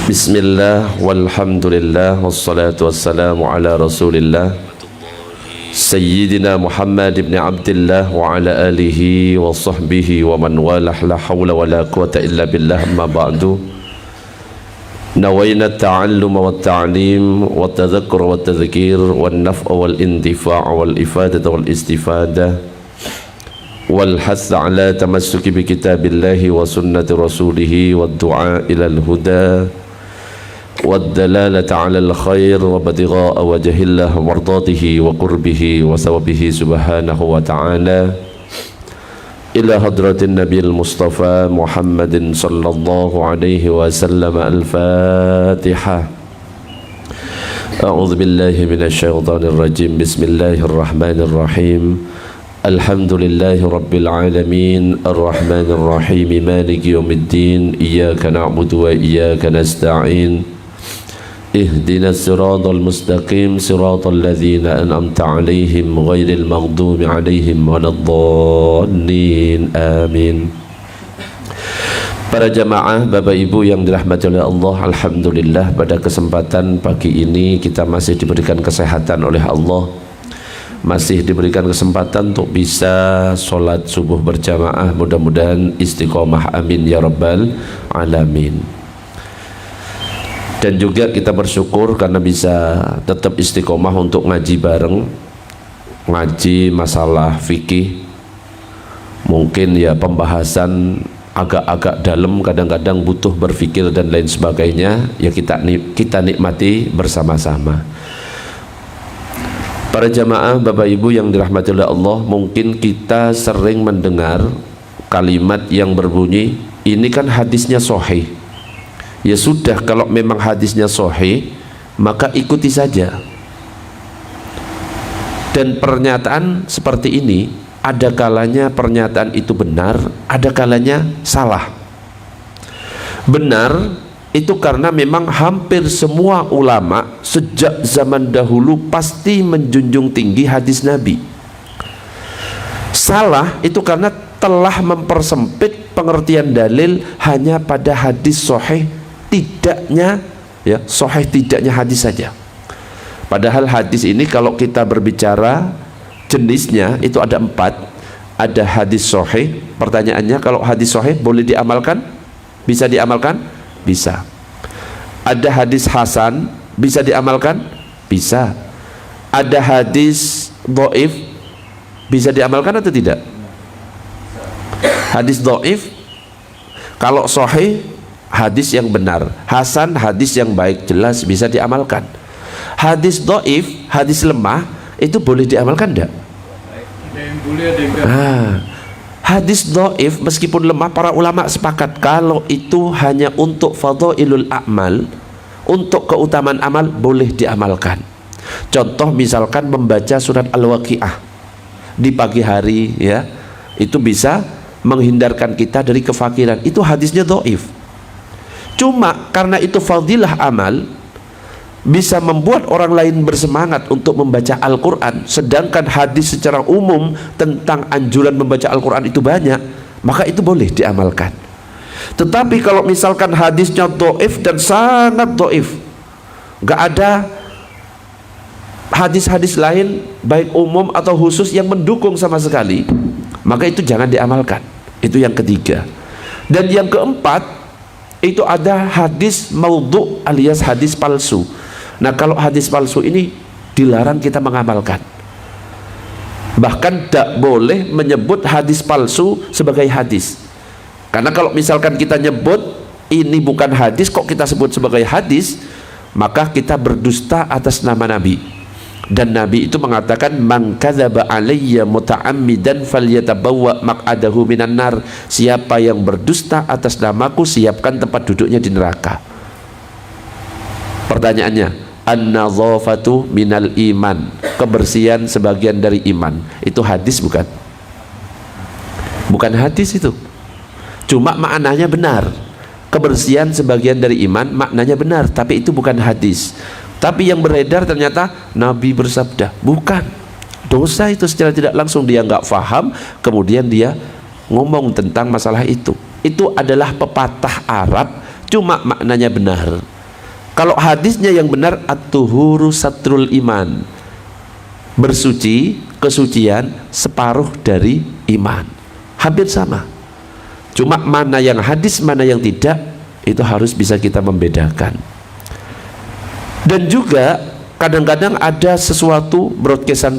Bismillah walhamdulillah wassalatu wassalamu ala rasulillah Sayyidina Muhammad ibn Abdillah wa ala alihi wa sahbihi wa man walah la hawla wa la quwata illa billah amma ba'du Nawayna ta'alluma wa ta'lim wa tadhakkur wa tadhkir wa naf'a wal intifa' wal ifadata wal istifada wal hath ala tamassuki bi kitabillahi wa sunnati rasulih wa du'a ila al-huda والدلالة على الخير وابتغاء وجه الله ومرضاته وقربه وثوابه سبحانه وتعالى إلى حضرة النبي المصطفى محمد صلى الله عليه وسلم الفاتحة أعوذ بالله من الشيطان الرجيم بسم الله الرحمن الرحيم الحمد لله رب العالمين الرحمن الرحيم مالك يوم الدين إياك نعبد وإياك نستعين اهدنا الصراط المستقيم صراط الذين أنعمت عليهم غير المغضوب عليهم ولا الضالين آمين. Para jamaah Bapak Ibu yang dirahmati oleh Allah, alhamdulillah pada kesempatan pagi ini kita masih diberikan kesehatan oleh Allah, masih diberikan kesempatan untuk bisa sholat subuh berjamaah. Mudah-mudahan istiqomah, amin ya rabbal alamin. Dan juga kita bersyukur karena bisa tetap istiqomah untuk ngaji bareng, ngaji masalah fikih. Mungkin ya pembahasan agak-agak dalam, kadang-kadang butuh berfikir dan lain sebagainya. Ya kita nikmati bersama-sama. Para jamaah Bapak Ibu yang dirahmati oleh Allah, mungkin kita sering mendengar kalimat yang berbunyi, ini kan hadisnya sahih. Ya sudah, kalau memang hadisnya sahih maka ikuti saja. Dan pernyataan seperti ini ada kalanya pernyataan itu benar, ada kalanya salah. Benar itu karena memang hampir semua ulama sejak zaman dahulu pasti menjunjung tinggi hadis Nabi. Salah itu karena telah mempersempit pengertian dalil hanya pada hadis sahih tidaknya, ya sahih tidaknya hadis saja. Padahal hadis ini kalau kita berbicara jenisnya itu ada 4. Ada hadis sahih. Pertanyaannya, kalau hadis sahih boleh diamalkan? Bisa diamalkan? Bisa. Ada hadis hasan, bisa diamalkan? Bisa. Ada hadis dhaif, bisa diamalkan atau tidak? Hadis dhaif, kalau sahih hadis yang benar, hasan hadis yang baik, jelas bisa diamalkan. Hadis dhaif, hadis lemah, itu boleh diamalkan enggak? Hadis dhaif meskipun lemah, para ulama sepakat kalau itu hanya untuk fadhailul a'mal, untuk keutamaan amal, boleh diamalkan. Contoh misalkan membaca surat Al-Waqiah di pagi hari, ya, itu bisa menghindarkan kita dari kefakiran. Itu hadisnya dhaif. Cuma karena itu fadilah amal, bisa membuat orang lain bersemangat untuk membaca Al-Quran, sedangkan hadis secara umum tentang anjuran membaca Al-Quran itu banyak, maka itu boleh diamalkan. Tetapi kalau misalkan hadisnya dhaif dan sangat dhaif, gak ada hadis-hadis lain baik umum atau khusus yang mendukung sama sekali, maka itu jangan diamalkan. Itu yang ketiga. Dan yang keempat, itu ada hadis maudhu alias hadis palsu. Nah, kalau hadis palsu ini dilarang kita mengamalkan. Bahkan tidak boleh menyebut hadis palsu sebagai hadis. Karena kalau misalkan kita nyebut ini bukan hadis, kok kita sebut sebagai hadis, maka kita berdusta atas nama Nabi. Dan Nabi itu mengatakan, man kadzaba alayya muta'ammidan falyatabawwa maq'adahu minan nar. Siapa yang berdusta atas namaku, siapkan tempat duduknya di neraka. Pertanyaannya, an-nadhafatu minal iman, kebersihan sebagian dari iman. Itu hadis bukan? Bukan hadis itu. Cuma maknanya benar. Kebersihan sebagian dari iman maknanya benar, tapi itu bukan hadis. Tapi yang beredar ternyata Nabi bersabda, bukan. Dosa itu secara tidak langsung, dia nggak faham, kemudian dia ngomong tentang masalah itu. Itu adalah pepatah Arab, cuma maknanya benar. Kalau hadisnya yang benar, at-tuhuru satrul iman, bersuci, kesucian separuh dari iman. Hampir sama. Cuma mana yang hadis, mana yang tidak, itu harus bisa kita membedakan. Dan juga kadang-kadang ada sesuatu broadcastan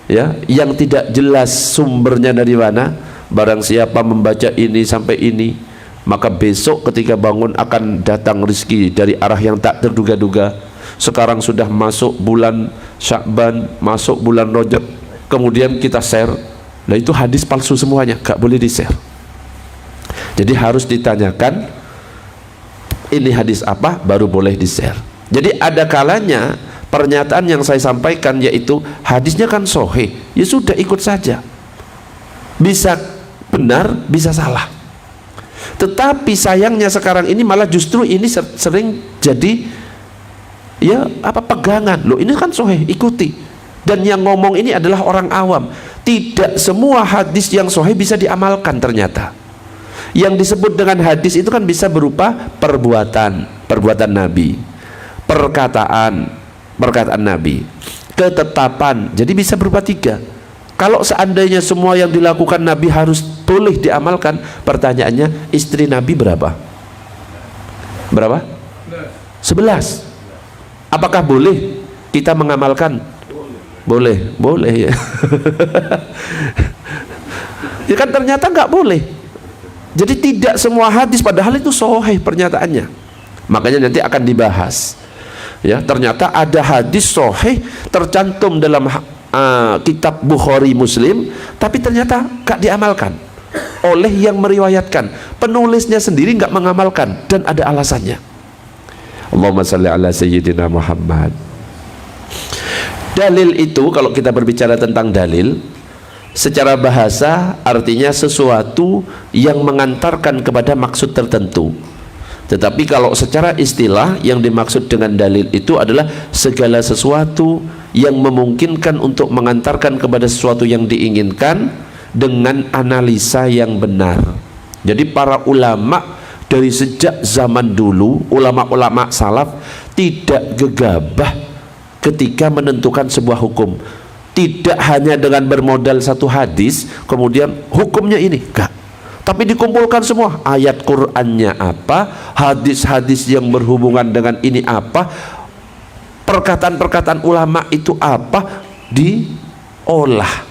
ya, yang tidak jelas sumbernya dari mana. Barang siapa membaca ini sampai ini, maka besok ketika bangun akan datang rezeki dari arah yang tak terduga-duga. Sekarang sudah masuk bulan Sya'ban, masuk bulan Rajab, kemudian kita share. Nah itu hadis palsu semuanya, gak boleh di share. Jadi harus ditanyakan ini hadis apa, baru boleh di share. Jadi ada kalanya pernyataan yang saya sampaikan yaitu hadisnya kan sahih, ya sudah ikut saja, bisa benar bisa salah. Tetapi sayangnya sekarang ini malah justru ini sering jadi ya apa, pegangan. Loh ini kan sahih, ikuti. Dan yang ngomong ini adalah orang awam. Tidak semua hadis yang sahih bisa diamalkan ternyata. Yang disebut dengan hadis itu kan bisa berupa perbuatan Nabi, perkataan Nabi, ketetapan. Jadi bisa berupa tiga. Kalau seandainya semua yang dilakukan Nabi harus boleh diamalkan, pertanyaannya istri Nabi berapa? 11. Apakah boleh kita mengamalkan? Boleh ya. Ya kan ternyata nggak boleh. Jadi tidak semua hadis padahal itu sahih pernyataannya. Makanya nanti akan dibahas. Ya, ternyata ada hadis sahih tercantum dalam kitab Bukhari Muslim, tapi ternyata gak diamalkan oleh yang meriwayatkan. Penulisnya sendiri gak mengamalkan dan ada alasannya. Allahumma salli ala sayyidina Muhammad. Dalil itu, kalau kita berbicara tentang dalil, secara bahasa artinya sesuatu yang mengantarkan kepada maksud tertentu. Tetapi kalau secara istilah yang dimaksud dengan dalil itu adalah segala sesuatu yang memungkinkan untuk mengantarkan kepada sesuatu yang diinginkan dengan analisa yang benar. Jadi para ulama dari sejak zaman dulu, ulama-ulama salaf tidak gegabah ketika menentukan sebuah hukum. Tidak hanya dengan bermodal satu hadis kemudian hukumnya ini, enggak. Tapi dikumpulkan semua, ayat Qur'annya apa, hadis-hadis yang berhubungan dengan ini apa, perkataan-perkataan ulama itu apa, diolah,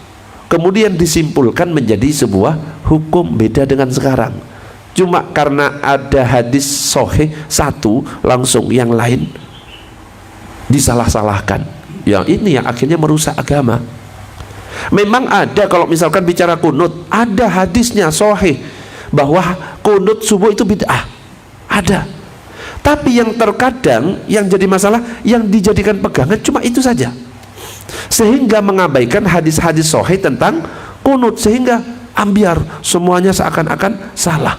kemudian disimpulkan menjadi sebuah hukum. Beda dengan sekarang, cuma karena ada hadis sahih satu langsung yang lain disalah-salahkan. Yang ini yang akhirnya merusak agama. Memang ada, kalau misalkan bicara kunut, ada hadisnya sahih bahwa kunut subuh itu bid'ah, ada. Tapi yang terkadang yang jadi masalah, yang dijadikan pegangan cuma itu saja, sehingga mengabaikan hadis-hadis sahih tentang kunut, sehingga ambiar semuanya seakan-akan salah.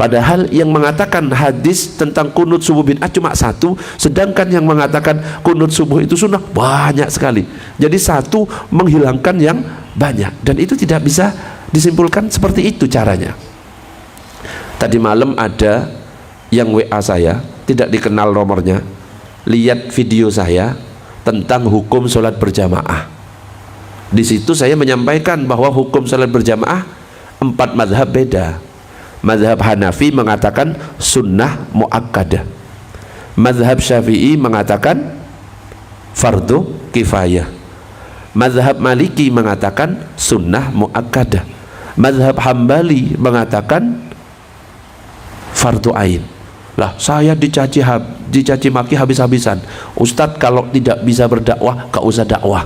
Padahal yang mengatakan hadis tentang kunut subuh bid'ah cuma satu, sedangkan yang mengatakan kunut subuh itu sunnah banyak sekali. Jadi satu menghilangkan yang banyak, dan itu tidak bisa disimpulkan seperti itu caranya. Tadi malam ada yang WA saya, tidak dikenal nomornya, lihat video saya tentang hukum sholat berjamaah. Di situ saya menyampaikan bahwa hukum sholat berjamaah 4 mazhab beda. Mazhab Hanafi mengatakan sunnah muakkadah, mazhab Syafi'i mengatakan fardu kifayah, mazhab Maliki mengatakan sunnah muakkadah, mazhab Hambali mengatakan fardu ain. Lah saya dicaci maki habis-habisan. Ustadz kalau tidak bisa berdakwah gak usah dakwah.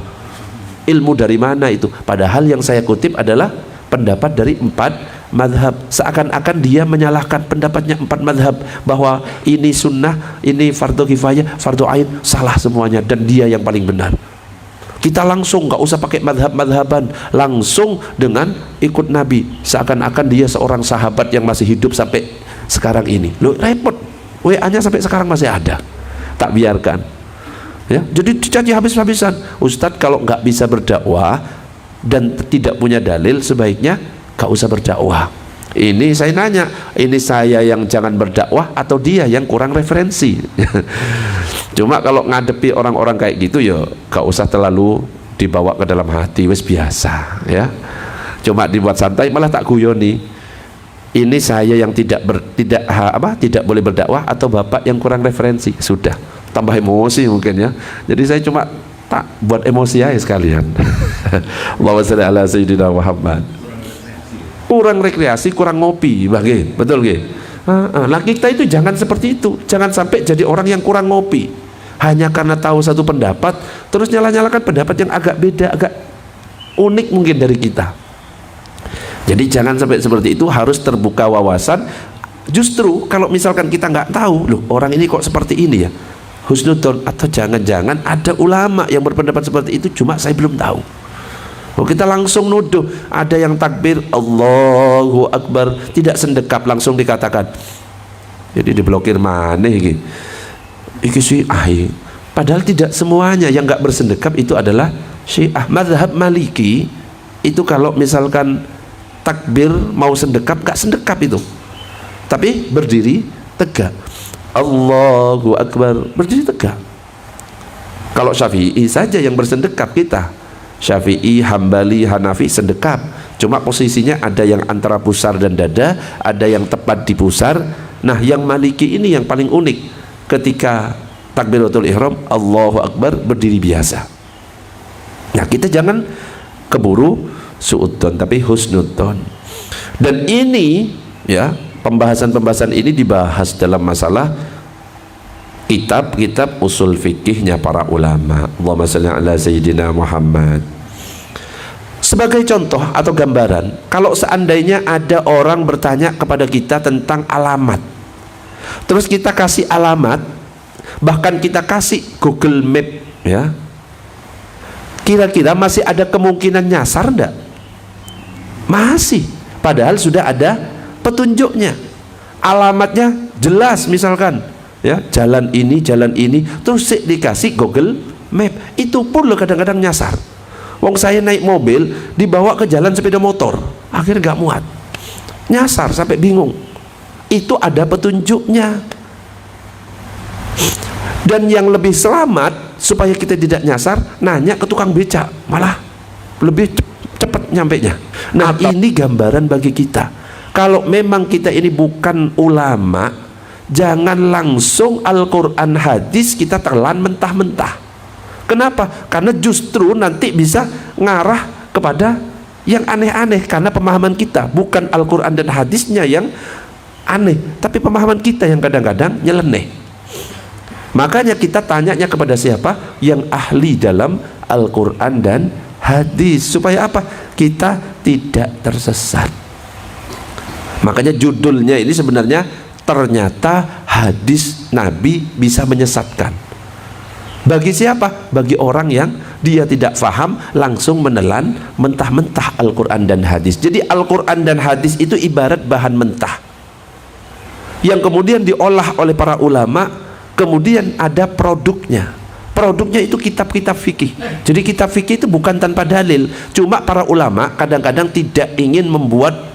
Ilmu dari mana itu? Padahal yang saya kutip adalah pendapat dari 4 madhab. Seakan-akan dia menyalahkan pendapatnya 4 madhab, bahwa ini sunnah, ini fardu kifayah, fardu ain, salah semuanya, dan dia yang paling benar. Kita langsung gak usah pakai madhab-madhaban, langsung dengan ikut Nabi, seakan-akan dia seorang sahabat yang masih hidup sampai sekarang ini. Loh repot, WA-nya sampai sekarang masih ada, tak biarkan ya. Jadi dicaci habis-habisan. Ustadz kalau nggak bisa berdakwah dan tidak punya dalil, sebaiknya gak usah berdakwah. Ini saya nanya, ini saya yang jangan berdakwah atau dia yang kurang referensi? Cuma kalau ngadepi orang-orang kayak gitu ya gak usah terlalu dibawa ke dalam hati, wis biasa ya. Cuma dibuat santai, malah tak guyoni. Ini saya yang tidak boleh berdakwah atau bapak yang kurang referensi. Sudah, tambah emosi mungkin ya. Jadi saya cuma tak buat emosi aja sekalian. Allahumma shalli ala sayyidina Muhammad. Kurang rekreasi, kurang ngopi, betul nggih? Nah, kita itu jangan seperti itu. Jangan sampai jadi orang yang kurang ngopi hanya karena tahu satu pendapat terus nyala-nyalakan pendapat yang agak beda, agak unik mungkin dari kita. Jadi jangan sampai seperti itu, harus terbuka wawasan. Justru kalau misalkan kita nggak tahu, loh orang ini kok seperti ini ya, husnudzon, atau jangan-jangan ada ulama yang berpendapat seperti itu cuma saya belum tahu. Oh, kita langsung nuduh. Ada yang takbir Allahu Akbar tidak sendekap, langsung dikatakan, jadi diblokir mana iki Syiah. Padahal tidak semuanya yang nggak bersendekap itu adalah Syiah. Mazhab Maliki itu kalau misalkan takbir mau sendekap, nggak sendekap itu, tapi berdiri tegak. Allahu Akbar, berdiri tegak. Kalau Syafi'i saja yang bersendekap, kita Syafi'i, Hambali, Hanafi sendekap, cuma posisinya ada yang antara pusar dan dada, ada yang tepat di pusar. Nah, yang Maliki ini yang paling unik, ketika takbiratul ihram Allahu Akbar berdiri biasa. Nah, kita jangan keburu suudzon tapi husnudzon. Dan ini ya, pembahasan-pembahasan ini dibahas dalam masalah kitab-kitab usul fikihnya para ulama. Allahumma shalli ala sayyidina Muhammad. Sebagai contoh atau gambaran, kalau seandainya ada orang bertanya kepada kita tentang alamat, terus kita kasih alamat, bahkan kita kasih Google Map ya, kira-kira masih ada kemungkinan nyasar enggak? Masih, padahal sudah ada petunjuknya, alamatnya jelas, misalkan ya, jalan ini, terus dikasih Google Map, itu pun lo kadang-kadang nyasar. Wong saya naik mobil dibawa ke jalan sepeda motor, akhirnya nggak muat, nyasar sampai bingung. Itu ada petunjuknya. Dan yang lebih selamat supaya kita tidak nyasar, nanya ke tukang becak, malah lebih cepat nyampainya. Nah, ini gambaran bagi kita. Kalau memang kita ini bukan ulama, jangan langsung Al-Quran hadis kita telan mentah-mentah. Kenapa? Karena justru nanti bisa ngarah kepada yang aneh-aneh, karena pemahaman kita bukan Al-Quran dan hadisnya yang aneh, tapi pemahaman kita yang kadang-kadang nyeleneh. Makanya kita tanyanya kepada siapa? Yang ahli dalam Al-Quran dan hadis, supaya apa? Kita tidak tersesat. Makanya judulnya ini sebenarnya ternyata hadis Nabi bisa menyesatkan. Bagi siapa? Bagi orang yang dia tidak faham, langsung menelan mentah-mentah Al-Quran dan hadis. Jadi Al-Quran dan hadis itu ibarat bahan mentah yang kemudian diolah oleh para ulama, kemudian ada produknya. Produknya itu kitab-kitab fikih. Jadi kitab fikih itu bukan tanpa dalil, cuma para ulama kadang-kadang tidak ingin membuat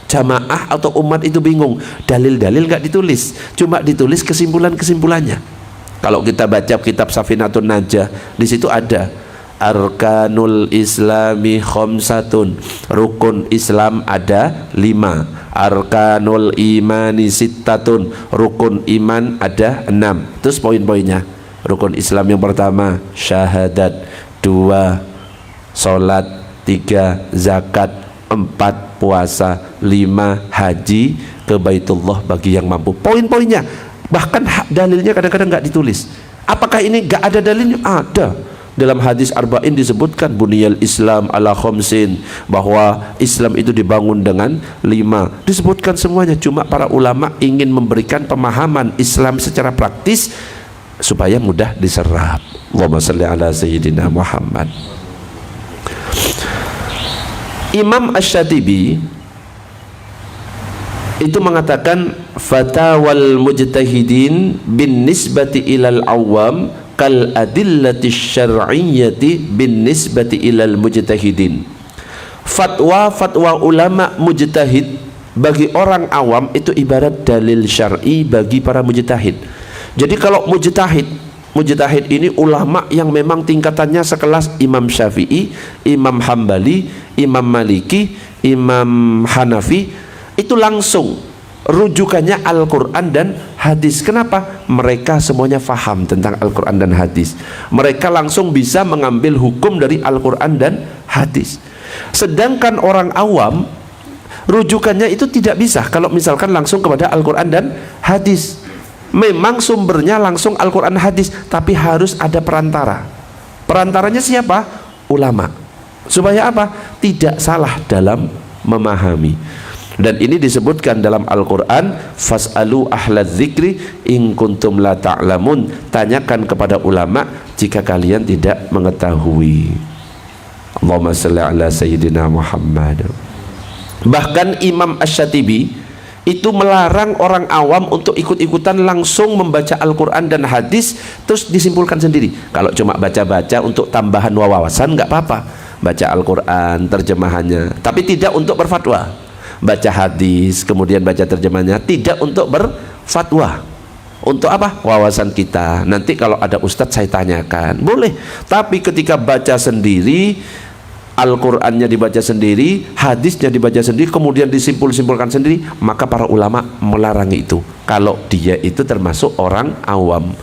jamaah atau umat itu bingung. Dalil-dalil gak ditulis, cuma ditulis kesimpulan-kesimpulannya. Kalau kita baca kitab Safinatun Najah, di situ ada Arkanul Islami khamsatun, rukun Islam ada 5. Arkanul Imani sittatun, rukun iman ada 6. Terus poin-poinnya, rukun Islam yang pertama syahadat, 2 salat, 3 zakat, 4 puasa, 5 haji ke Baitullah bagi yang mampu. Poin-poinnya, bahkan dalilnya kadang-kadang nggak ditulis. Apakah ini nggak ada dalilnya? Ada. Dalam hadis Arba'in disebutkan buniyal Islam ala khamsin, bahwa Islam itu dibangun dengan 5. Disebutkan semuanya, cuma para ulama ingin memberikan pemahaman Islam secara praktis supaya mudah diserap. Allahumma shalli ala sayyidina Muhammad. Imam Asy-Syatibi itu mengatakan fatawal mujtahidin bin nisbati ilal awam kal adillati syar'iyyati bin nisbati ilal mujtahidin. Fatwa ulama mujtahid bagi orang awam itu ibarat dalil syar'i bagi para mujtahid. Jadi kalau mujtahid ini ulama yang memang tingkatannya sekelas Imam Syafi'i, Imam Hambali, Imam Maliki, Imam Hanafi, itu langsung rujukannya Al-Quran dan hadis. Kenapa? Mereka semuanya faham tentang Al-Quran dan hadis. Mereka langsung bisa mengambil hukum dari Al-Quran dan hadis. Sedangkan orang awam rujukannya itu tidak bisa kalau misalkan langsung kepada Al-Quran dan hadis. Memang sumbernya langsung Al-Quran hadis, tapi harus ada perantara. Perantaranya siapa? Ulama. Supaya apa? Tidak salah dalam memahami. Dan ini disebutkan dalam Al-Quran, fas'alu ahlaz zikri in kuntum la ta'lamun, tanyakan kepada ulama jika kalian tidak mengetahui. Allahumma salli ala sayyidina Muhammad. Bahkan Imam Asy-Syatibi itu melarang orang awam untuk ikut-ikutan langsung membaca Al-Quran dan hadis terus disimpulkan sendiri. Kalau cuma baca-baca untuk tambahan wawasan nggak apa-apa, baca Al-Quran terjemahannya, tapi tidak untuk berfatwa. Baca hadis kemudian baca terjemahnya, tidak untuk berfatwa. Untuk apa? Wawasan kita. Nanti kalau ada ustadz saya tanyakan, boleh. Tapi ketika baca sendiri, Al-Qur'annya dibaca sendiri, hadisnya dibaca sendiri, kemudian disimpulkan sendiri, maka para ulama melarang itu. Kalau dia itu termasuk orang awam.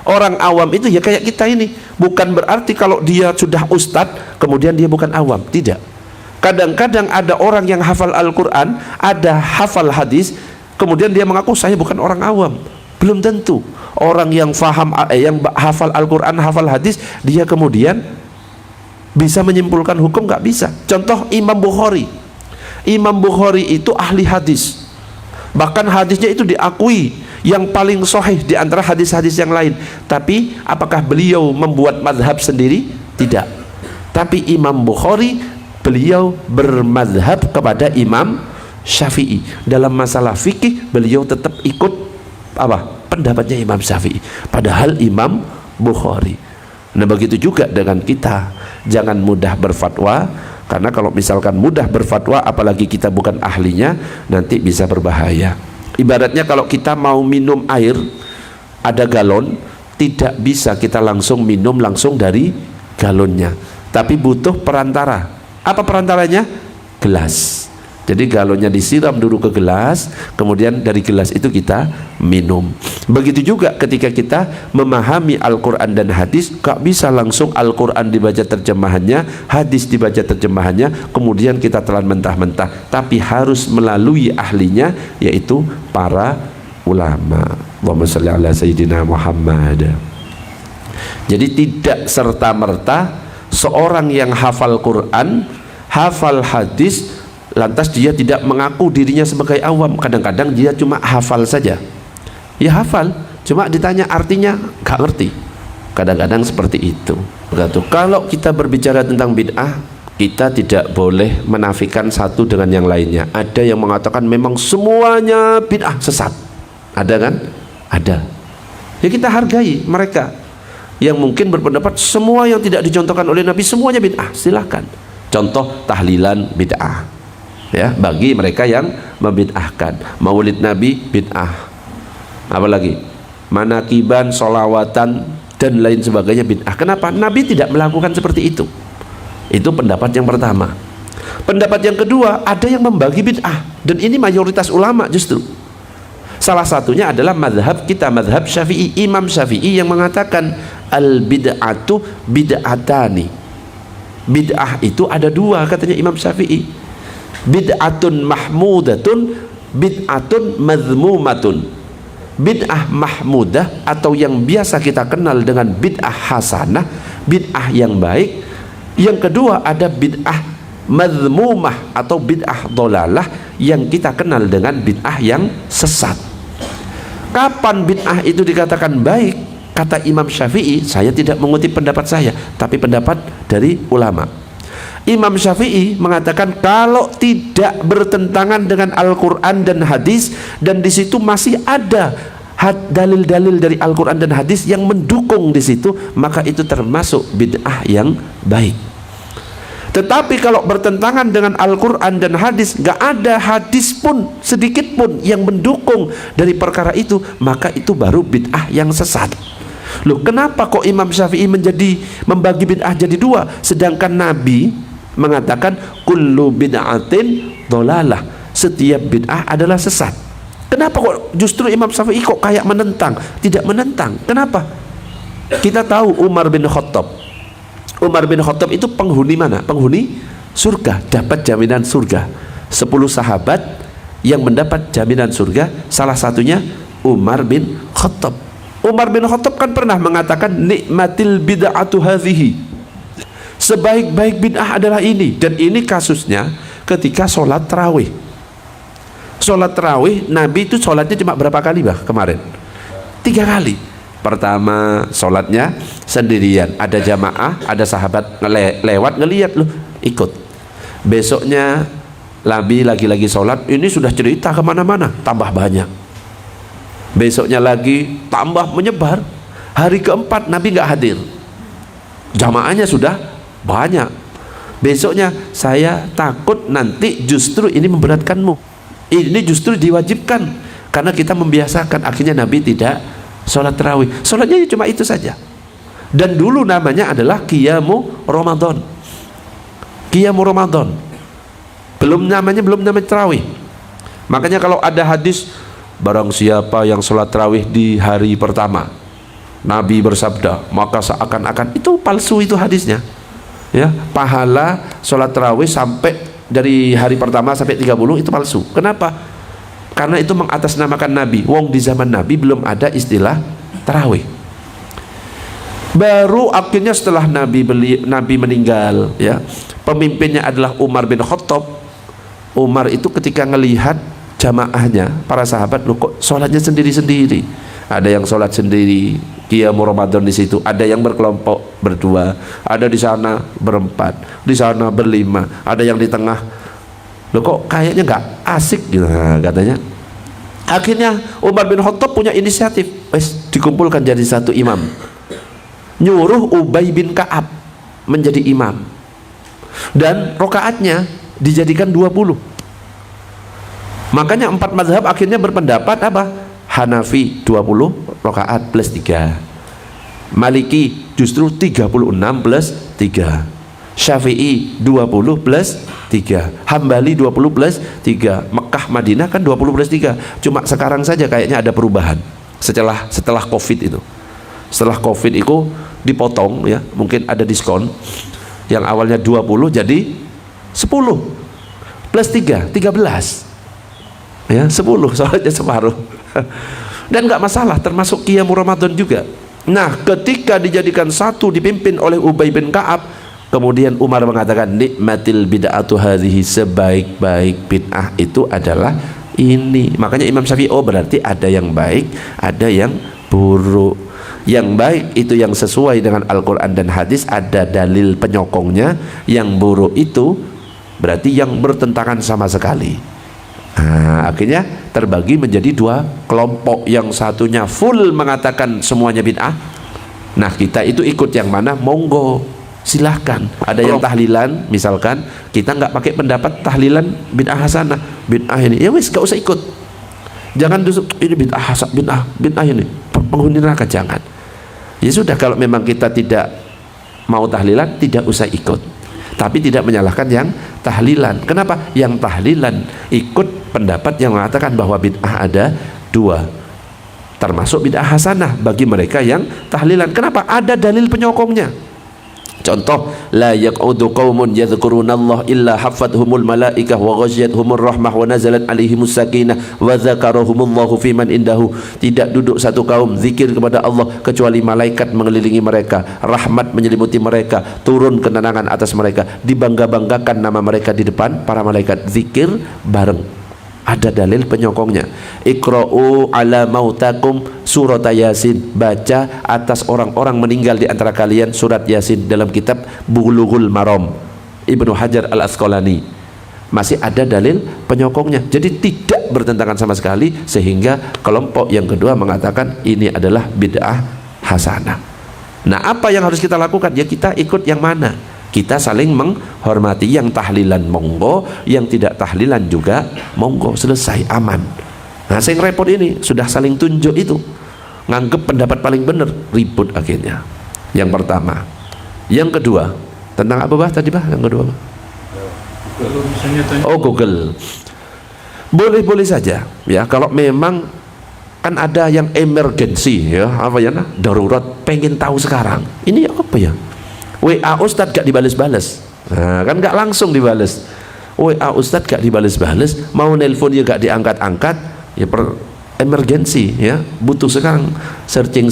Orang awam itu ya kayak kita ini. Bukan berarti kalau dia sudah ustadz kemudian dia bukan awam. Tidak. Kadang-kadang ada orang yang hafal Al-Quran, ada hafal hadis, kemudian dia mengaku saya bukan orang awam. Belum tentu. Orang yang yang hafal Al-Quran, hafal hadis, dia kemudian bisa menyimpulkan hukum, nggak bisa. Contoh Imam Bukhari. Imam Bukhari itu ahli hadis. Bahkan hadisnya itu diakui yang paling sahih di antara hadis-hadis yang lain. Tapi apakah beliau membuat mazhab sendiri? Tidak. Tapi Imam Bukhari, beliau bermazhab kepada Imam Syafi'i. Dalam masalah fikih beliau tetap ikut apa? Pendapatnya Imam Syafi'i. Padahal Imam Bukhari. Nah begitu juga dengan kita, jangan mudah berfatwa, karena kalau misalkan mudah berfatwa apalagi kita bukan ahlinya, nanti bisa berbahaya. Ibaratnya kalau kita mau minum air, ada galon, tidak bisa kita langsung minum langsung dari galonnya, tapi butuh perantara. Apa perantaranya? Gelas. Jadi galonnya disiram dulu ke gelas, kemudian dari gelas itu kita minum. Begitu juga ketika kita memahami Al-Quran dan hadis, gak bisa langsung Al-Quran dibaca terjemahannya, hadis dibaca terjemahannya, kemudian kita telan mentah-mentah, tapi harus melalui ahlinya, yaitu para ulama. Allahumma shalli ala sayyidina Muhammad. Jadi tidak serta-merta seorang yang hafal Quran, hafal hadis, lantas dia tidak mengaku dirinya sebagai awam. Kadang-kadang dia cuma hafal saja. Ya hafal, cuma ditanya artinya gak ngerti. Kadang-kadang seperti itu. Begitu. Kalau kita berbicara tentang bid'ah, kita tidak boleh menafikan satu dengan yang lainnya. Ada yang mengatakan memang semuanya bid'ah, sesat. Ada kan? Ada. Ya kita hargai mereka yang mungkin berpendapat semua yang tidak dicontohkan oleh Nabi semuanya bid'ah. Silahkan. Contoh tahlilan bid'ah, ya, bagi mereka yang membid'ahkan. Maulid Nabi bid'ah. Apalagi manakiban, solawatan dan lain sebagainya bid'ah. Kenapa? Nabi tidak melakukan seperti itu. Itu pendapat yang pertama. Pendapat yang kedua, ada yang membagi bid'ah, dan ini mayoritas ulama justru. Salah satunya adalah mazhab kita, mazhab Syafi'i. Imam Syafi'i yang mengatakan al bid'atu bid'atani. Bid'ah itu ada dua, katanya Imam Syafi'i. Bid'atun mahmudatun, bid'atun mazmumatun. Bid'ah mahmudah atau yang biasa kita kenal dengan bid'ah hasanah, bid'ah yang baik. Yang kedua ada bid'ah mazmumah atau bid'ah dolalah yang kita kenal dengan bid'ah yang sesat. Kapan bid'ah itu dikatakan baik? Kata Imam Syafi'i, saya tidak mengutip pendapat saya, tapi pendapat dari ulama. Imam Syafi'i mengatakan kalau tidak bertentangan dengan Al-Quran dan hadis, dan di situ masih ada dalil-dalil dari Al-Quran dan hadis yang mendukung di situ, maka itu termasuk bid'ah yang baik. Tetapi kalau bertentangan dengan Al-Quran dan hadis, gak ada hadis pun sedikit pun yang mendukung dari perkara itu, maka itu baru bid'ah yang sesat. Loh, kenapa kok Imam Syafi'i membagi bid'ah jadi dua, sedangkan Nabi mengatakan kullu bid'atin dhalalah, setiap bid'ah adalah sesat? Kenapa kok justru Imam Syafi'i kok kayak menentang? Tidak menentang. Kenapa? Kita tahu Umar bin Khattab. Umar bin Khattab itu penghuni mana? Penghuni surga, dapat jaminan surga. 10 sahabat yang mendapat jaminan surga, salah satunya Umar bin Khattab. Umar bin Khattab kan pernah mengatakan nikmatil bid'atu hadhihi, sebaik-baik bid'ah adalah ini. Dan ini kasusnya ketika sholat tarawih. Sholat tarawih, Nabi itu sholatnya cuma berapa kali kemarin? 3 kali. Pertama sholatnya sendirian, ada jamaah, ada sahabat lewat ngelihat, loh ikut. Besoknya Nabi lagi-lagi sholat, ini sudah cerita kemana-mana, tambah banyak. Besoknya lagi tambah menyebar. Hari keempat Nabi nggak hadir, jamaahnya sudah banyak. Besoknya, saya takut nanti justru ini memberatkanmu, ini justru diwajibkan karena kita membiasakan. Akhirnya Nabi tidak sholat tarawih, sholatnya cuma itu saja. Dan dulu namanya adalah Qiyamu Ramadan. Qiyamu Ramadan, belum namanya tarawih. Makanya kalau ada hadis, barang siapa yang sholat tarawih di hari pertama, Nabi bersabda, maka seakan-akan itu palsu, itu hadisnya. Ya, pahala sholat tarawih sampai dari hari pertama sampai 30 itu palsu. Kenapa? Karena itu mengatasnamakan Nabi. Wong di zaman Nabi belum ada istilah tarawih. Baru akhirnya setelah Nabi meninggal, ya, pemimpinnya adalah Umar bin Khattab. Umar itu ketika ngelihat jamaahnya, para sahabat, loh kok sholatnya sendiri-sendiri. Ada yang sholat sendiri, Qiyamu Ramadan di situ. Ada yang berkelompok berdua, ada di sana berempat, di sana berlima, ada yang di tengah. Loh kok kayaknya nggak asik gitu, katanya. Akhirnya Umar bin Khattab punya inisiatif, dikumpulkan jadi satu imam, nyuruh Ubay bin Ka'ab menjadi imam, dan rokaatnya dijadikan 20. Makanya 4 mazhab akhirnya berpendapat apa? Hanafi 20 rokaat plus 3, Maliki justru 36 plus 3, Syafi'i 20 plus 3, Hambali 20 plus 3, Mekah Madinah kan 20 plus 3. Cuma sekarang saja kayaknya ada perubahan setelah Covid itu. Setelah Covid itu dipotong, ya, mungkin ada diskon. Yang awalnya 20 jadi 10 plus 3, 13. Ya, 10, soalnya separuh. Dan nggak masalah, termasuk Qiyamu Ramadan juga. Nah, ketika dijadikan satu dipimpin oleh Ubay bin Ka'ab, kemudian Umar mengatakan nikmatil bid'atu hadhihi, sebaik-baik bid'ah itu adalah ini. Makanya Imam Syafi'i, oh berarti ada yang baik, ada yang buruk. Yang baik itu yang sesuai dengan Al-Quran dan hadis, ada dalil penyokongnya. Yang buruk itu berarti yang bertentangan sama sekali. Nah, akhirnya terbagi menjadi 2 kelompok. Yang satunya full mengatakan semuanya bid'ah. Nah, kita itu ikut yang mana? Monggo, silahkan. Ada yang tahlilan, misalkan kita nggak pakai pendapat tahlilan bid'ah hasanah, bid'ah ini, ya wis, gak usah ikut. Jangan ini bid'ah hasanah, bid'ah ini penghuni neraka, jangan. Ya sudah, kalau memang kita tidak mau tahlilan, tidak usah ikut. Tapi tidak menyalahkan yang tahlilan. Kenapa? Yang tahlilan ikut pendapat yang mengatakan bahwa bid'ah ada 2, termasuk bid'ah hasanah bagi mereka yang tahlilan. Kenapa? Ada dalil penyokongnya. Contoh, la yaq'udu qaumun yadhkurunallah illa hafathumul malaikah wa ghasyiyatuhumur rahmah wa nazalat alaihimus sakinah wa dzakarahumullahu fiman indahu. Tidak duduk satu kaum zikir kepada Allah kecuali malaikat mengelilingi mereka, rahmat menyelimuti mereka, turun ketenangan atas mereka, dibangga-banggakan nama mereka di depan para malaikat. Zikir bareng. Ada dalil penyokongnya. Iqra'u ala mautakum surat Yasin, baca atas orang-orang meninggal di antara kalian surat Yasin, dalam kitab Bulughul Maram Ibnu Hajar Al-Asqalani. Masih ada dalil penyokongnya. Jadi tidak bertentangan sama sekali, sehingga kelompok yang kedua mengatakan ini adalah bid'ah hasanah. Nah, apa yang harus kita lakukan? Ya kita ikut yang mana? Kita saling menghormati, yang tahlilan monggo, yang tidak tahlilan juga monggo, selesai, aman. Nah, yang repot ini sudah saling tunjuk itu, nganggep pendapat paling benar, ribut akhirnya. Yang pertama. Yang kedua, tentang apa bah tadi bah? Yang kedua, kalau misalnya tanya, oh Google, boleh saja ya, kalau memang kan ada yang emergensi ya, apa ya, darurat, pengen tahu sekarang ini apa ya, WA Ustadz gak dibales-bales, nah, kan gak langsung dibales, WA Ustadz gak dibales-bales, mau nelponnya gak diangkat-angkat, ya emergensi ya, butuh sekarang searching.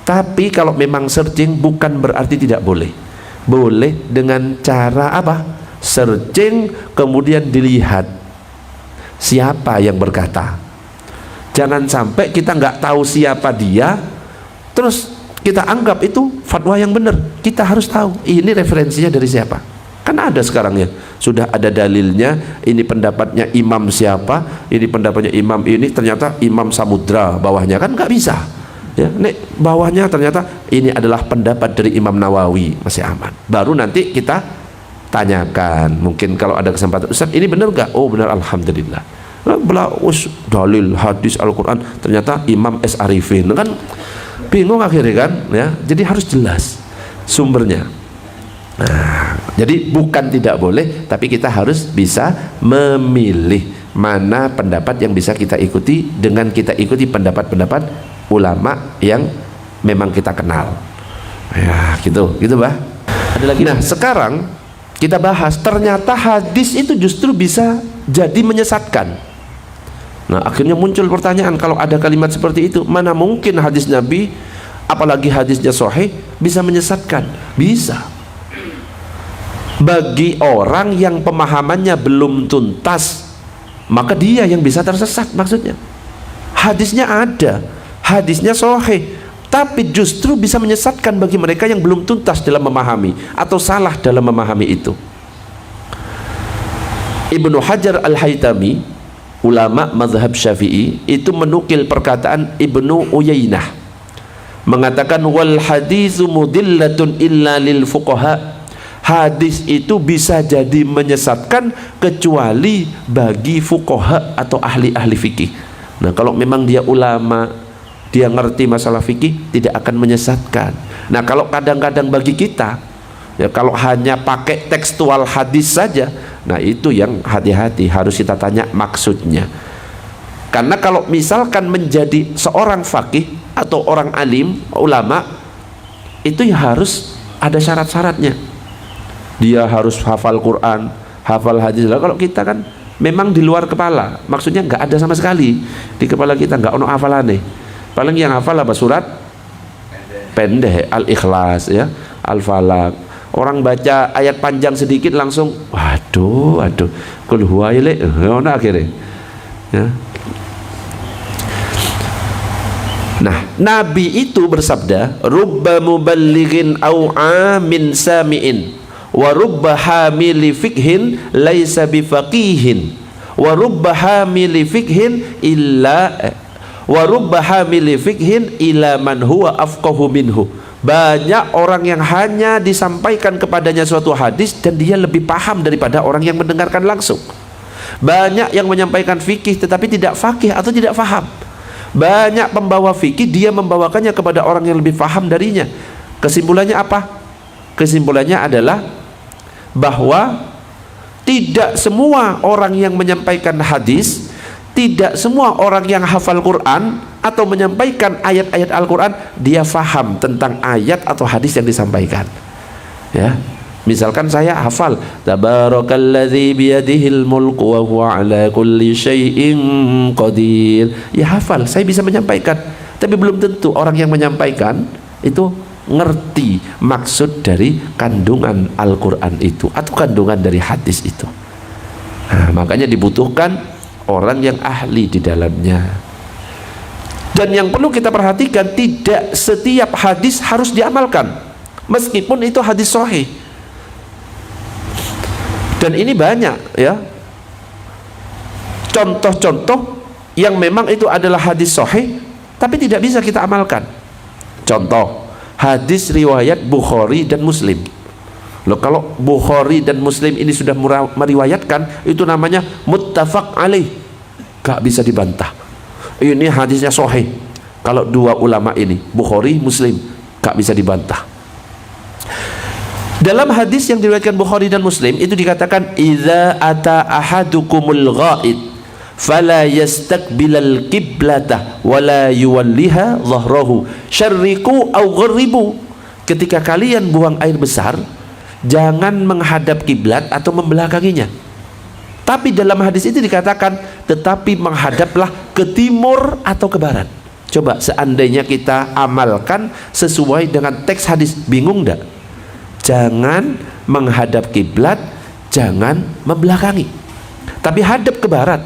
Tapi kalau memang searching bukan berarti tidak boleh, boleh dengan cara apa, searching kemudian dilihat siapa yang berkata. Jangan sampai kita nggak tahu siapa dia, terus kita anggap itu fatwa yang benar. Kita harus tahu ini referensinya dari siapa. Kan ada sekarang ya, sudah ada dalilnya, ini pendapatnya imam siapa, ini pendapatnya imam ini, ternyata Imam Samudra bawahnya, kan nggak bisa ya, nek bawahnya ternyata ini adalah pendapat dari Imam Nawawi, masih aman. Baru nanti kita tanyakan, mungkin kalau ada kesempatan, Ustaz ini benar nggak? Oh benar, alhamdulillah. Dalil hadis Al-Quran ternyata Imam S. Arifin, kan bingung akhirnya kan ya. Jadi harus jelas sumbernya. Nah, jadi bukan tidak boleh, tapi kita harus bisa memilih mana pendapat yang bisa kita ikuti, dengan kita ikuti pendapat-pendapat ulama yang memang kita kenal ya, gitu bah. Ada lagi. Nah sekarang kita bahas, ternyata hadis itu justru bisa jadi menyesatkan. Nah akhirnya muncul pertanyaan, kalau ada kalimat seperti itu, mana mungkin hadis Nabi, apalagi hadisnya sahih, bisa menyesatkan? Bisa. Bagi orang yang pemahamannya belum tuntas, maka dia yang bisa tersesat. Maksudnya hadisnya ada, hadisnya sahih, tapi justru bisa menyesatkan bagi mereka yang belum tuntas dalam memahami atau salah dalam memahami itu. Ibnu Hajar Al-Haytami, ulama mazhab Syafi'i, itu menukil perkataan Ibnu Uyainah, mengatakan wal haditsu mudillatun illa lil fuqaha. Hadis itu bisa jadi menyesatkan kecuali bagi fuqaha atau ahli-ahli fikih. Nah kalau memang dia ulama, dia ngerti masalah fikih, tidak akan menyesatkan. Nah kalau kadang-kadang bagi kita ya, kalau hanya pakai tekstual hadis saja, nah itu yang hati-hati, harus kita tanya maksudnya. Karena kalau misalkan menjadi seorang faqih atau orang alim, ulama, itu ya harus ada syarat-syaratnya. Dia harus hafal Quran, hafal hadis. Lah kalau kita kan memang di luar kepala, maksudnya nggak ada sama sekali di kepala kita, nggak ono hafalane. Paling yang hafal apa? Surat pendek, Al-Ikhlas ya, Al-Falaq. Orang baca ayat panjang sedikit langsung waduh kul huwa ile ngono akhirnya ya. Nah Nabi itu bersabda, rubba muballighin au amin sami'in wa rubba hamili fikhin laisa bifaqihin wa rubba hamili fikhin illa wa rubba hamili fikhin ila man huwa afqahu minhu. Banyak orang yang hanya disampaikan kepadanya suatu hadis dan dia lebih paham daripada orang yang mendengarkan langsung. Banyak yang menyampaikan fikih tetapi tidak faqih atau tidak faham. Banyak pembawa fikih, dia membawakannya kepada orang yang lebih paham darinya. Kesimpulannya apa? Kesimpulannya adalah bahwa tidak semua orang yang menyampaikan hadis, tidak semua orang yang hafal Quran atau menyampaikan ayat-ayat Al-Quran dia faham tentang ayat atau hadis yang disampaikan ya. Misalkan saya hafal tabarakalladzi biyadihil mulku wa huwa ala kulli syai'in qadir, ya hafal, saya bisa menyampaikan, tapi belum tentu orang yang menyampaikan itu ngerti maksud dari kandungan Al-Quran itu atau kandungan dari hadis itu. Nah, makanya dibutuhkan orang yang ahli di dalamnya. Dan yang perlu kita perhatikan, tidak setiap hadis harus diamalkan meskipun itu hadis sahih. Dan ini banyak ya contoh-contoh yang memang itu adalah hadis sahih tapi tidak bisa kita amalkan. Contoh hadis riwayat Bukhari dan Muslim, Loh, kalau Bukhari dan Muslim ini sudah meriwayatkan, itu namanya muttafaq alaih, gak bisa dibantah. Ini hadisnya sahih. Kalau dua ulama ini, Bukhari, Muslim, gak bisa dibantah. Dalam hadis yang diriwayatkan Bukhari dan Muslim itu dikatakan, idza ata ahadukumul ghaid fala yastaqbilal qiblata wala yuwalliha dhahrahu syarriqu aw gharribu. Ketika kalian buang air besar, jangan menghadap kiblat atau membelakanginya. Tapi dalam hadis itu dikatakan, tetapi menghadaplah ke timur atau ke barat. Coba seandainya kita amalkan sesuai dengan teks hadis, bingung enggak? Jangan menghadap kiblat, jangan membelakangi. Tapi hadap ke barat,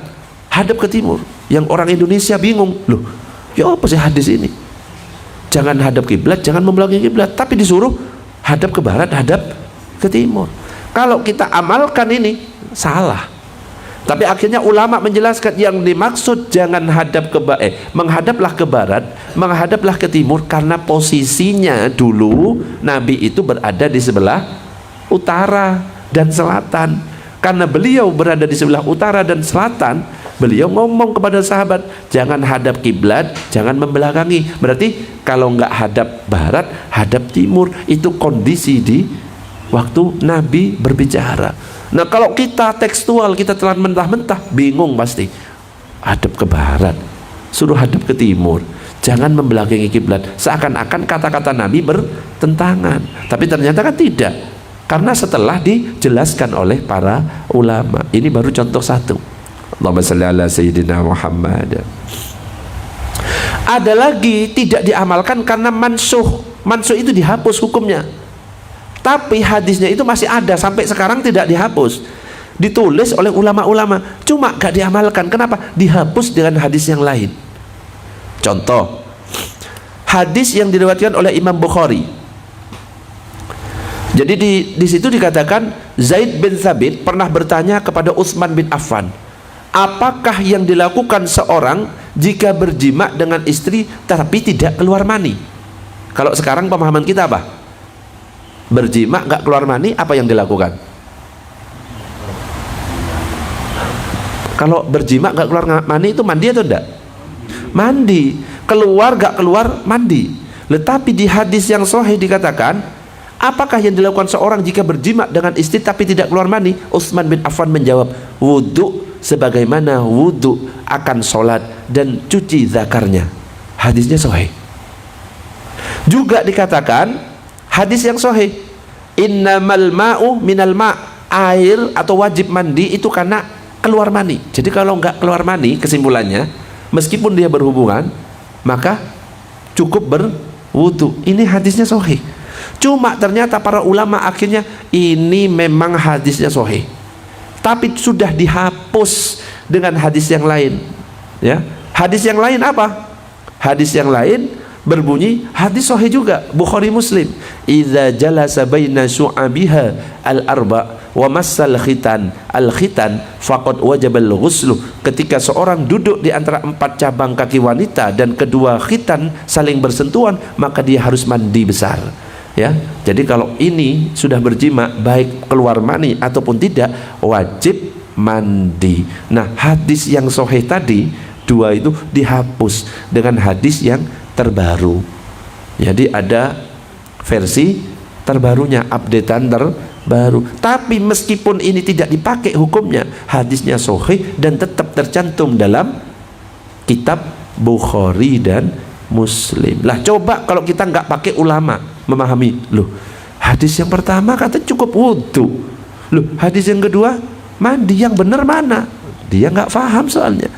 hadap ke timur. Yang orang Indonesia bingung, loh, ya apa sih hadis ini? Jangan hadap kiblat, jangan membelakangi kiblat, tapi disuruh hadap ke barat, hadap ke timur. Kalau kita amalkan ini salah. Tapi akhirnya ulama menjelaskan yang dimaksud jangan hadap ke menghadaplah ke barat, menghadaplah ke timur, karena posisinya dulu Nabi itu berada di sebelah utara dan selatan. Karena beliau berada di sebelah utara dan selatan, beliau ngomong kepada sahabat, jangan hadap kiblat, jangan membelakangi. Berarti kalau nggak hadap barat, hadap timur. Itu kondisi di waktu Nabi berbicara. Nah, kalau kita tekstual, kita telan mentah-mentah, bingung pasti. Hadap ke barat, suruh hadap ke timur, jangan membelakangi kiblat. Seakan-akan kata-kata Nabi bertentangan. Tapi ternyata kan tidak. Karena setelah dijelaskan oleh para ulama. Ini baru contoh satu. Allahumma salli ala sayyidina Muhammad. Ada lagi tidak diamalkan karena mansuh. Mansuh itu dihapus hukumnya. Tapi hadisnya itu masih ada sampai sekarang, tidak dihapus. Ditulis oleh ulama-ulama, cuma gak diamalkan. Kenapa? Dihapus dengan hadis yang lain. Contoh, hadis yang diriwayatkan oleh Imam Bukhari. Jadi di situ dikatakan, Zaid bin Thabit pernah bertanya kepada Utsman bin Affan, apakah yang dilakukan seorang jika berjima dengan istri tapi tidak keluar mani? Kalau sekarang pemahaman kita apa? Berjima nggak keluar mani, apa yang dilakukan? Kalau berjima nggak keluar mani itu mandi atau enggak? Mandi. Keluar nggak keluar, mandi. Tetapi di hadis yang sahih dikatakan, apakah yang dilakukan seorang jika berjima dengan istri tapi tidak keluar mani? Utsman bin Affan menjawab, wudhu sebagaimana wudhu akan sholat dan cuci zakarnya. Hadisnya sahih. Juga dikatakan hadis yang sahih, innamal ma'u minal ma', air atau wajib mandi itu karena keluar mani. Jadi kalau nggak keluar mani, kesimpulannya meskipun dia berhubungan maka cukup berwudu. Ini hadisnya sahih. Cuma ternyata para ulama akhirnya ini memang hadisnya sahih, tapi sudah dihapus dengan hadis yang lain. Ya, hadis yang lain apa? Hadis yang lain berbunyi, hadis sahih juga, Bukhari Muslim, idza jalasa baina syu'abiha al-arba wa massal khitan al-khitan faqad wajabal ghuslu. Ketika seorang duduk di antara 4 cabang kaki wanita dan kedua khitan saling bersentuhan, maka dia harus mandi besar. Ya, jadi kalau ini sudah berjima, baik keluar mani ataupun tidak, wajib mandi. Nah, hadis yang sahih tadi dua itu dihapus dengan hadis yang terbaru. Jadi ada versi terbarunya, updatean terbaru. Tapi meskipun ini tidak dipakai hukumnya, hadisnya sahih dan tetap tercantum dalam kitab Bukhari dan Muslim. Lah coba kalau kita nggak pakai ulama memahami, loh hadis yang pertama kata cukup wudhu, loh hadis yang kedua mandi, yang benar mana? Dia nggak paham soalnya.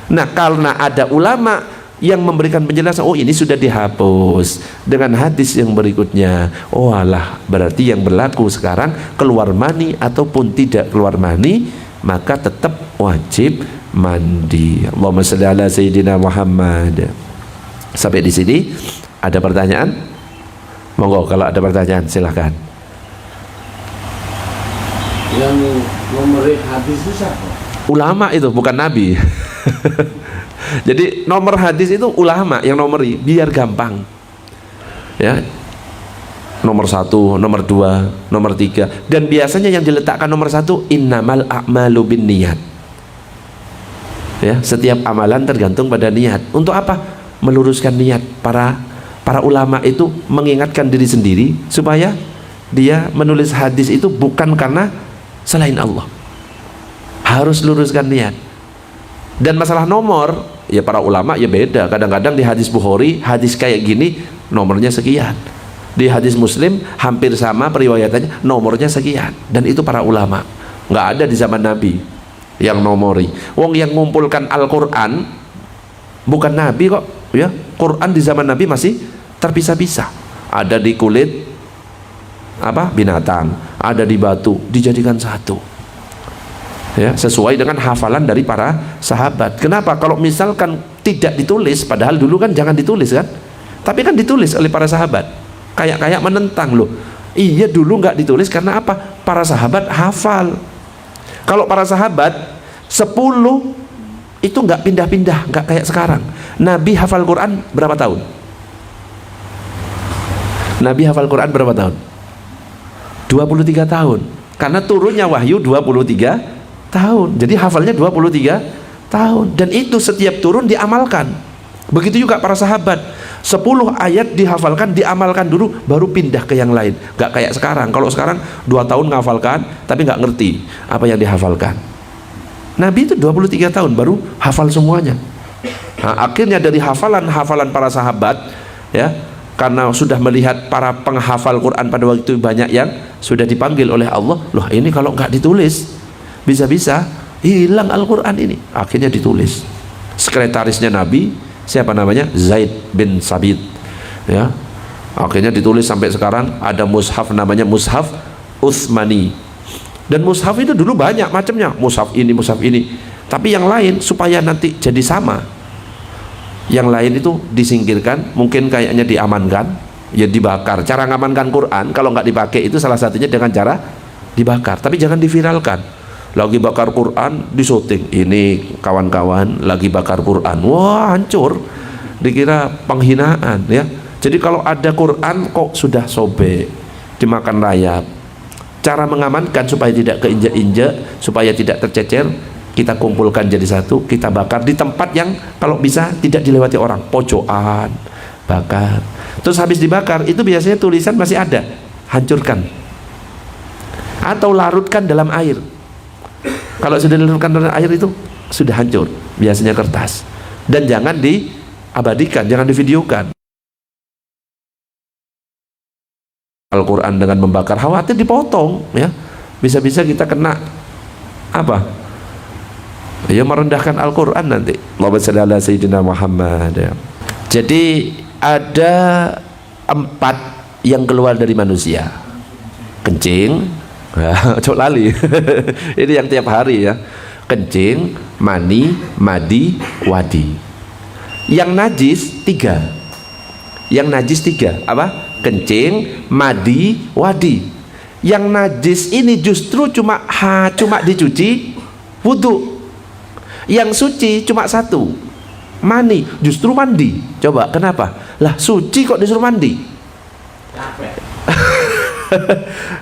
Nah, karena ada ulama yang memberikan penjelasan, oh ini sudah dihapus dengan hadis yang berikutnya, oh alah, berarti yang berlaku sekarang keluar mani ataupun tidak keluar mani maka tetap wajib mandi. Allahumma shalli ala sayyidina Muhammad. Sampai di sini ada pertanyaan? Monggo kalau ada pertanyaan silahkan. Yang nomor hadis itu siapa? Ulama itu, bukan Nabi. Jadi nomor hadis itu ulama yang nomori, biar gampang. Ya. nomor 1, nomor 2, nomor 3. Dan biasanya yang diletakkan nomor 1, innamal a'malu binniyat. Ya, setiap amalan tergantung pada niat. Untuk apa? Meluruskan niat. Para ulama itu mengingatkan diri sendiri supaya dia menulis hadis itu bukan karena selain Allah. Harus luruskan niat. Dan masalah nomor, ya para ulama ya beda. Kadang-kadang di hadis Bukhari, hadis kayak gini nomornya sekian. Di hadis Muslim hampir sama periwayatannya, nomornya sekian. Dan itu para ulama. Nggak ada di zaman Nabi yang nomori. Wong yang mengumpulkan Al-Quran bukan Nabi kok, ya. Quran di zaman Nabi masih terpisah-pisah. Ada di kulit binatang, ada di batu, dijadikan satu. Ya, sesuai dengan hafalan dari para sahabat. Kenapa? Kalau misalkan tidak ditulis, padahal dulu kan jangan ditulis kan, tapi kan ditulis oleh para sahabat. Kayak menentang loh. Iya dulu nggak ditulis karena apa? Para sahabat hafal. Kalau para sahabat 10 itu nggak pindah-pindah, nggak kayak sekarang. Nabi hafal Quran berapa tahun? Nabi hafal Quran berapa tahun? 23 tahun. Karena turunnya wahyu 23 tahun. Jadi hafalnya 23 tahun. Dan itu setiap turun diamalkan. Begitu juga para sahabat. 10 ayat dihafalkan, diamalkan dulu, baru pindah ke yang lain. Gak kayak sekarang. Kalau sekarang 2 tahun ngafalkan, tapi gak ngerti apa yang dihafalkan. Nabi itu 23 tahun baru hafal semuanya. Nah, akhirnya dari hafalan para sahabat, ya, karena sudah melihat para penghafal Quran pada waktu itu banyak yang sudah dipanggil oleh Allah. Loh ini kalau nggak ditulis bisa-bisa hilang Al-Quran ini. Akhirnya ditulis. Sekretarisnya Nabi, siapa namanya? Zaid bin Sabit, ya. Akhirnya ditulis sampai sekarang. Ada mushaf namanya mushaf Utsmani. Dan mushaf itu dulu banyak macamnya, mushaf ini, mushaf ini. Tapi yang lain supaya nanti jadi sama, yang lain itu disingkirkan, mungkin kayaknya diamankan, ya dibakar. Cara ngamankan Quran kalau nggak dipakai itu salah satunya dengan cara dibakar. Tapi jangan diviralkan. Lagi bakar Quran, disyuting. Ini kawan-kawan lagi bakar Quran. Wah, hancur. Dikira penghinaan, ya. Jadi kalau ada Quran kok sudah sobek, dimakan rayap. Cara mengamankan supaya tidak keinjak-injak, supaya tidak tercecer, kita kumpulkan jadi satu, kita bakar di tempat yang kalau bisa tidak dilewati orang, pojokan, bakar. Terus habis dibakar itu biasanya tulisan masih ada, hancurkan atau larutkan dalam air. Kalau sudah dilarutkan dalam air itu sudah hancur, biasanya kertas. Dan jangan diabadikan, jangan divideokan. Al-Quran dengan membakar, khawatir dipotong, ya. Bisa-bisa kita kena ya merendahkan Al-Quran nanti. Allahumma shalli ala sayyidina Muhammad, ya. Jadi ada 4 yang keluar dari manusia. Kencing, cok lali. Ini yang tiap hari, ya. Kencing, mani, madi, wadi. Yang najis 3. Yang najis 3 apa? Kencing, madi, wadi. Yang najis ini justru cuma dicuci wudhu. Yang suci cuma 1, mani, justru mandi. Coba kenapa? Lah suci kok disuruh mandi?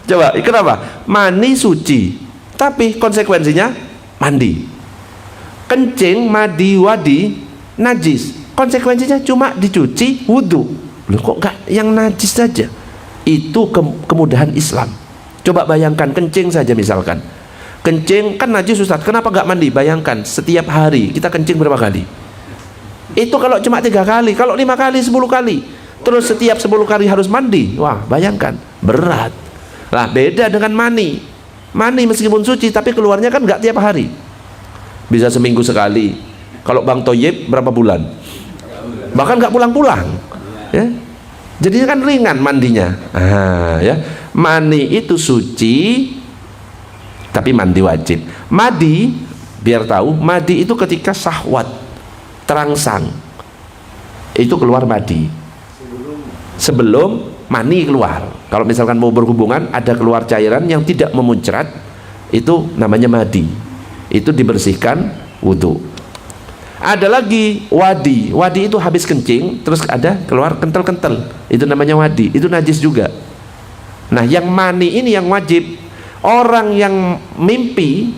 Coba kenapa? Mani suci, tapi konsekuensinya mandi. Kencing, madi, wadi najis, konsekuensinya cuma dicuci wudhu. Loh kok enggak yang najis saja? Itu kemudahan Islam. Coba bayangkan kencing saja misalkan. Kencing kan najis Ustaz, kenapa enggak mandi? Bayangkan setiap hari kita kencing berapa kali? Itu kalau cuma 3 kali, kalau 5 kali 10 kali. Terus setiap 10 kali harus mandi. Wah, bayangkan, berat. Lah beda dengan mani. Mani meskipun suci tapi keluarnya kan enggak tiap hari. Bisa seminggu sekali. Kalau Bang Toyib berapa bulan? Bahkan enggak pulang-pulang. Ya. Jadinya kan ringan mandinya. Ya. Mani itu suci tapi mandi wajib. Madi, biar tahu, madi itu ketika syahwat terangsang. Itu keluar madi. Sebelum mani keluar. Kalau misalkan mau berhubungan ada keluar cairan yang tidak memuncrat, itu namanya madi. Itu dibersihkan wudhu. Ada lagi wadi. Wadi itu habis kencing terus ada keluar kental-kental, itu namanya wadi. Itu najis juga. Nah, yang mani ini yang wajib. Orang yang mimpi,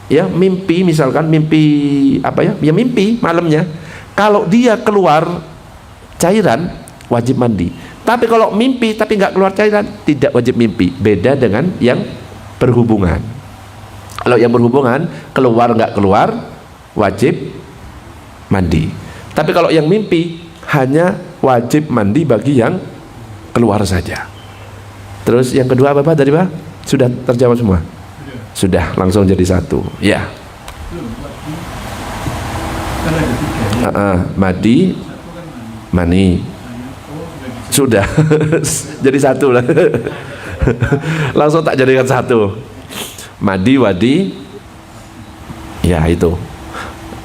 ya mimpi, misalkan mimpi apa ya? Ya mimpi malamnya. Kalau dia keluar cairan, wajib mandi. Tapi kalau mimpi tapi nggak keluar cairan, tidak wajib mimpi. Beda dengan yang berhubungan. Kalau yang berhubungan keluar nggak keluar, wajib mandi. Tapi kalau yang mimpi hanya wajib mandi bagi yang keluar saja. Terus yang kedua apa tadi Pak? Sudah terjawab semua? Sudah, langsung jadi satu. Ya. Madi, mani. Sudah. Jadi satu lah. Langsung tak jadikan satu. Madi, wadi. Ya itu.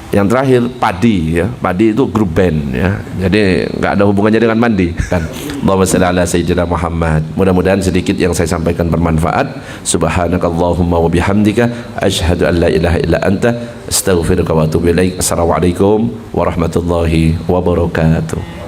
Yang terakhir padi, ya. Padi itu grup band, ya. Jadi nggak ada hubungannya dengan mandi kan. Allahumma shalli ala sayyidina Muhammad. Mudah-mudahan sedikit yang saya sampaikan bermanfaat. Subhanakallahumma wa bihamdika asyhadu an la ilaha illa anta astaghfiruka wa atubu ilaik. Assalamualaikum warahmatullahi wabarakatuh.